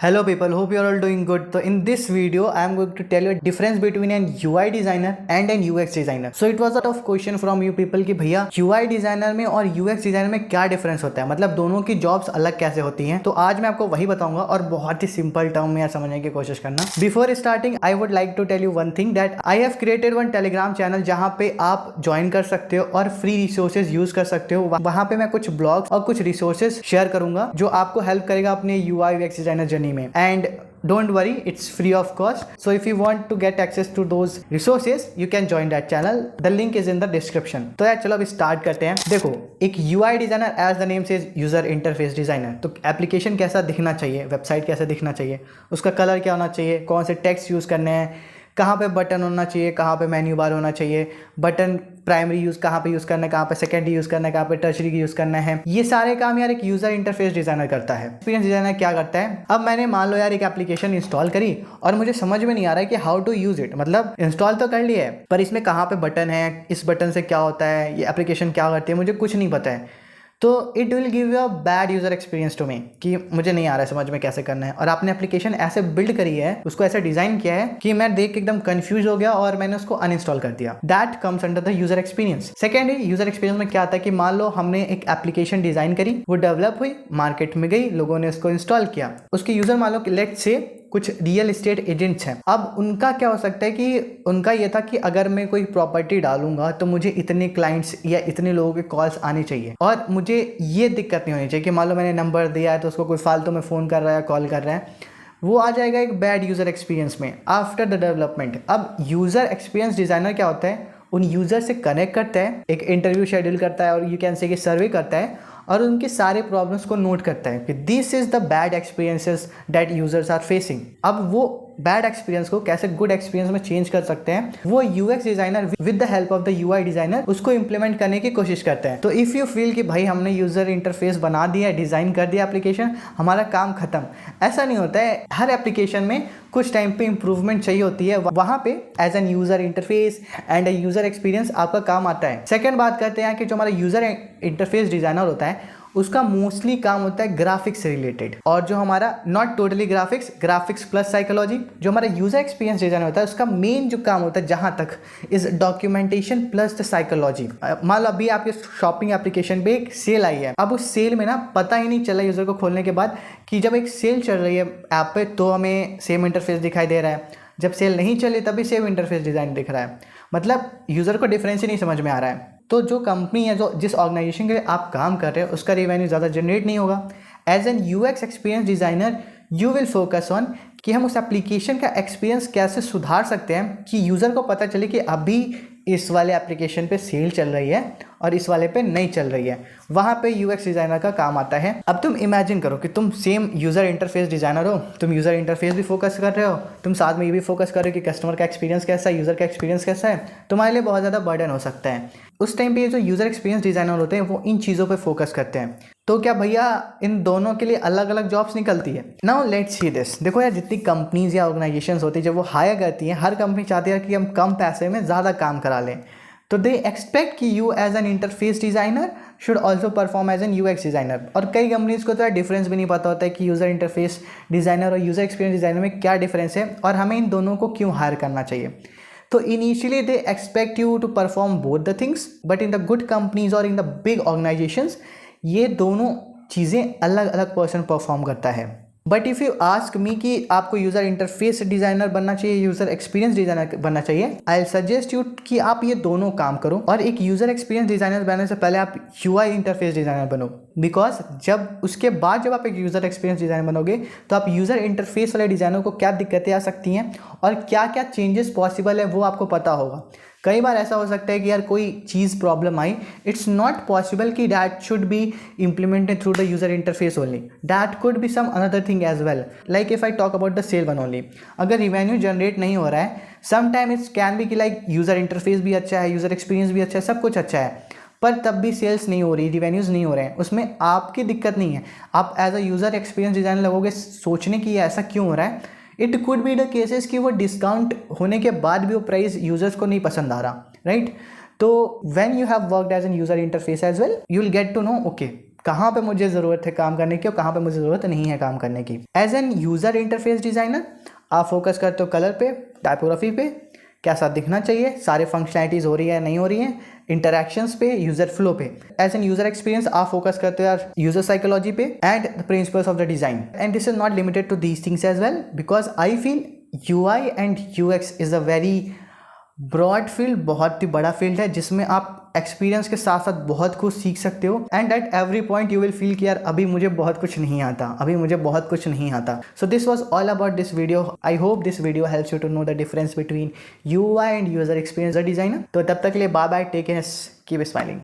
Hello people, hope you are all doing good. So in this video, I am going to tell you a difference between an UI designer and an UX designer. So it was a tough question from you people कि भैया UI designer में और UX designer में क्या difference होता है, मतलब दोनों की jobs अलग कैसे होती हैं। तो आज मैं आपको वही बताऊंगा और बहुत ही simple term में यार समझने की कोशिश करना। Before starting, I would like to tell you one thing that I have created one Telegram channel जहाँ पे आप ज्वाइन कर सकते हो और फ्री रिसोर्सेज यूज कर सकते हो। वहाँ पे मैं कुछ ब्लॉग्स और कुछ रिसोर्सेज शेयर करूंगा जो आपको हेल्प करेगा अपने UI UX डिजाइनर जर्नी में। And don't worry, it's free of cost. So if you want to get access to those resources, you can join that channel. The link is in the description. तो यार चलो अब start करते हैं। देखो, एक UI designer as the name says user interface designer, तो application कैसा दिखना चाहिए, वेबसाइट कैसा दिखना चाहिए, उसका कलर क्या होना चाहिए, कौन से टेक्स्ट यूज करने हैं, कहाँ पे बटन होना चाहिए, कहाँ पे मेन्यू बार होना चाहिए, बटन प्राइमरी यूज कहाँ पे यूज करना है, कहाँ पे सेकेंडरी यूज करना है, कहाँ पे टर्शरी यूज करना है, ये सारे काम यार एक यूजर इंटरफेस डिजाइनर करता है। एक्सपीरियंस डिजाइनर क्या करता है, अब मैंने मान लो यार एक एप्लीकेशन इंस्टॉल करी और मुझे समझ में नहीं आ रहा है कि हाउ टू यूज इट, मतलब इंस्टॉल तो कर लिया है पर इसमें कहाँ पे बटन है, इस बटन से क्या होता है, ये एप्लीकेशन क्या करती है, मुझे कुछ नहीं पता है। तो it will give you a bad user experience to me कि मुझे नहीं आ रहा है समझ में कैसे करना है, और आपने एप्लीकेशन ऐसे बिल्ड करी है, उसको ऐसे डिजाइन किया है कि मैं देख के एकदम कंफ्यूज हो गया और मैंने उसको अनइंस्टॉल कर दिया। That comes under the user experience. Secondly user experience में क्या आता है कि मान लो हमने एक एप्लीकेशन डिजाइन करी, वो डेवलप हुई, मार्केट में गई, लोगों ने उसको इंस्टॉल किया, उसके यूजर मान लो लेट्स से कुछ रियल एस्टेट एजेंट्स हैं। अब उनका क्या हो सकता है कि उनका ये था कि अगर मैं कोई प्रॉपर्टी डालूंगा तो मुझे इतने क्लाइंट्स या इतने लोगों के कॉल्स आने चाहिए और मुझे ये दिक्कत नहीं होनी चाहिए कि मान लो मैंने नंबर दिया है तो उसको कोई फालतू में फ़ोन कर रहा है, कॉल कर रहा है, वो आ जाएगा एक बैड यूज़र एक्सपीरियंस में आफ्टर द डेवलपमेंट। अब यूज़र एक्सपीरियंस डिज़ाइनर क्या होता है, उन यूज़र से कनेक्ट करता है, एक इंटरव्यू शेड्यूल करता है और यू कैन से कि सर्वे करता है और उनके सारे प्रॉब्लम्स को नोट करता है कि this is the bad experiences that users are facing. अब वो बैड एक्सपीरियंस को कैसे गुड एक्सपीरियंस में चेंज कर सकते हैं, वो UX designer with the help of the UI designer उसको इंप्लीमेंट करने की कोशिश करते हैं। तो इफ यू फील कि भाई हमने यूजर इंटरफेस बना दिया, डिजाइन कर दिया एप्लीकेशन, हमारा काम खत्म, ऐसा नहीं होता है। हर एप्लीकेशन में कुछ टाइम पे इंप्रूवमेंट चाहिए होती है, वहां पे as an user interface and a user experience आपका काम आता है। सेकेंड बात करते हैं कि जो हमारा यूजर इंटरफेस डिजाइनर होता है उसका मोस्टली काम होता है ग्राफिक्स से रिलेटेड, और जो हमारा not totally graphics plus psychology, जो हमारा यूजर एक्सपीरियंस डिजाइन होता है उसका मेन जो काम होता है जहां तक is documentation plus the psychology. मान लो अभी आपके शॉपिंग एप्लीकेशन पे एक सेल आई है, अब उस सेल में ना पता ही नहीं चला यूजर को खोलने के बाद कि जब एक सेल चल रही है ऐप पे तो हमें सेम इंटरफेस दिखाई दे रहा है, जब सेल नहीं चली तभी सेम इंटरफेस डिजाइन दिख रहा है, मतलब यूजर को डिफरेंस ही नहीं समझ में आ रहा है। तो जो कंपनी है, जो जिस ऑर्गेनाइजेशन के लिए आप काम कर रहे हो, उसका रेवेन्यू ज़्यादा जनरेट नहीं होगा। As an UX experience designer you will focus on कि हम उस एप्लीकेशन का एक्सपीरियंस कैसे सुधार सकते हैं कि यूज़र को पता चले कि अभी इस वाले एप्लीकेशन पे सेल चल रही है और इस वाले पे नहीं चल रही है, वहाँ पे यूएक्स डिज़ाइनर का काम आता है। अब तुम इमेजिन करो कि तुम सेम यूज़र इंटरफेस डिज़ाइनर हो, तुम यूज़र इंटरफेस भी फोकस कर रहे हो, तुम साथ में ये भी फोकस कर रहे हो कि कस्टमर का एक्सपीरियंस कैसा है, यूज़र का एक्सपीरियंस कैसा है, तुम्हारे लिए बहुत ज़्यादा बर्डन हो सकता है। उस टाइम पे जो यूज़र एक्सपीरियंस डिज़ाइनर होते हैं वो इन चीज़ों पे फोकस करते हैं। तो क्या भैया इन दोनों के लिए अलग अलग जॉब्स निकलती है? Now let's see this. देखो यार, जितनी कंपनीज या ऑर्गेनाइजेशंस होती है जब वो हायर करती हैं, हर कंपनी चाहती है कि हम कम पैसे में ज़्यादा काम करा लें, तो दे एक्सपेक्ट कि you as an interface designer should also perform as an UX designer. और कई कंपनीज को तो डिफरेंस भी नहीं पता होता है कि यूज़र इंटरफेस डिज़ाइनर और यूज़र एक्सपीरियंस डिज़ाइनर में क्या डिफरेंस है और हमें इन दोनों को क्यों हायर करना चाहिए। तो initially they expect you to perform both the things, but in the good companies और इन द बिग ऑर्गेनाइजेशंस ये दोनों चीज़ें अलग अलग पर्सन परफॉर्म करता है। But if you ask me कि आपको यूज़र इंटरफेस डिज़ाइनर बनना चाहिए, यूज़र एक्सपीरियंस डिज़ाइनर बनना चाहिए, आई सजेस्ट यू कि आप ये दोनों काम करो। और एक यूज़र एक्सपीरियंस डिज़ाइनर बनने से पहले आप यूआई इंटरफेस डिज़ाइनर बनो, बिकॉज जब उसके बाद जब आप एक यूज़र एक्सपीरियंस डिज़ाइनर बनोगे तो आप यूज़र इंटरफेस वाले डिज़ाइनर को क्या दिक्कतें आ सकती हैं और क्या क्या चेंजेस पॉसिबल है वो आपको पता होगा। कई बार ऐसा हो सकता है कि यार कोई चीज़ प्रॉब्लम आई, इट्स नॉट पॉसिबल कि that should be implemented through the user interface only, that could be some another thing as well. Like if I talk about the cell one only, अगर रिवेन्यू जनरेट नहीं हो रहा है, some time it's can be कि like user interface भी अच्छा है, user experience भी अच्छा है, सब कुछ अच्छा है, पर तब भी सेल्स नहीं हो रही, रिवेन्यूज़ नहीं हो रहे हैं, उसमें आपकी दिक्कत नहीं है। आप as a user experience designer लगोगे सोचने की ऐसा क्यों हो रहा है। It could be the cases कि वो डिस्काउंट होने के बाद भी वो प्राइस यूजर्स को नहीं पसंद आ रहा, राइट। तो when you have worked as an user interface as well, you will get to know okay कहाँ पे मुझे ज़रूरत है काम करने की और कहाँ पे मुझे ज़रूरत नहीं है काम करने की। As an user interface designer आप फोकस करते हो कलर पे, टाइपोग्राफी पे, कैसा दिखना चाहिए, सारे फंक्शनैलिटीज़ हो रही है नहीं हो रही हैं, इंटरैक्शंस पे, यूज़र फ्लो पे। एज एन यूज़र एक्सपीरियंस आप फोकस करते हो यार यूज़र साइकोलॉजी पे and the principles of the design. And this is not limited to these things as well, because I feel UI and UX is a very broad field, बहुत ही बड़ा field है जिसमें आप एक्सपीरियंस के साथ साथ बहुत कुछ सीख सकते हो। And at every point you will feel कि यार अभी मुझे बहुत कुछ नहीं आता, अभी मुझे बहुत कुछ नहीं आता। So this was all about this video. I hope this video helps you to know the difference between UI and user experience designer. तो तब तक के लिए bye bye, take care, keep smiling.